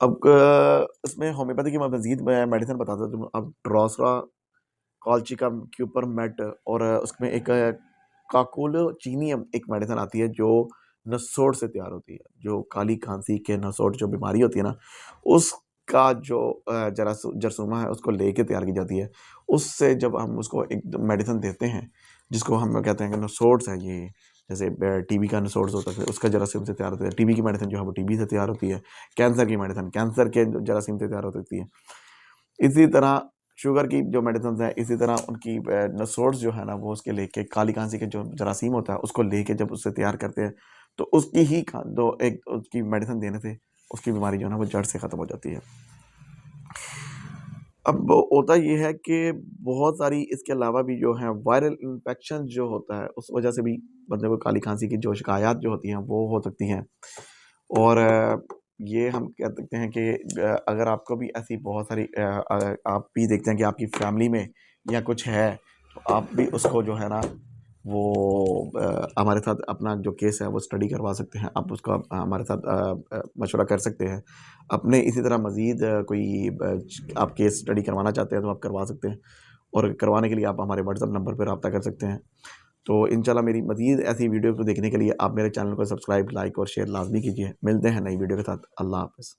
अब इसमें होम्योपैथी की मैं मज़ीद मैं मेडिसिन बताता हूँ। अब ड्रोसरा कॉल्चिका क्यूपर मेट और उसमें एक काकोलोचीनियम एक मेडिसिन आती है जो नसोड़ से तैयार होती है। जो काली खांसी के नसोड़ जो बीमारी होती है ना, उसका जो जरासूमा है उसको लेके तैयार की जाती है। उससे जब हम उसको एक मेडिसिन देते हैं, जिसको हम कहते हैं कि नसोड्स है ये, जैसे टीबी का नसोड्स होता है उसका जरासीम से तैयार होता है। टीबी की मेडिसिन जो है वो टीबी से तैयार होती है। कैंसर की मेडिसिन कैंसर के जरासीम से तैयार होती है। इसी तरह शुगर की जो मेडिसिन है, इसी तरह उनकी नसोड्स जो है ना, वो उसके लेके काली खांसी के जो जरासीम होता है उसको लेके जब उससे तैयार करते हैं, तो उसकी ही दो एक उसकी मेडिसिन देने से उसकी बीमारी जो है ना वो जड़ से ख़त्म हो जाती है। अब होता ये है कि बहुत सारी इसके अलावा भी जो है वायरल इन्फेक्शन जो होता है उस वजह से भी मतलब काली खांसी की जो शिकायत जो होती हैं वो हो सकती हैं। और ये हम कह सकते हैं कि अगर आपको भी ऐसी बहुत सारी आप भी देखते हैं कि आपकी फैमिली में या कुछ है, तो आप भी उसको जो है ना वो हमारे साथ अपना जो केस है वो स्टडी करवा सकते हैं। आप उसका हमारे साथ मशवरा कर सकते हैं। अपने इसी तरह मज़ीद कोई आप केस स्टडी करवाना चाहते हैं तो आप करवा सकते हैं, और करवाने के लिए आप हमारे व्हाट्सएप नंबर पर रब्ता कर सकते हैं। तो इंशाल्लाह मेरी मज़ीद ऐसी वीडियो को देखने के लिए आप मेरे चैनल को सब्सक्राइब, लाइक और शेयर लाज़मी कीजिए। मिलते हैं नई वीडियो के साथ। अल्लाह हाफ़िज़।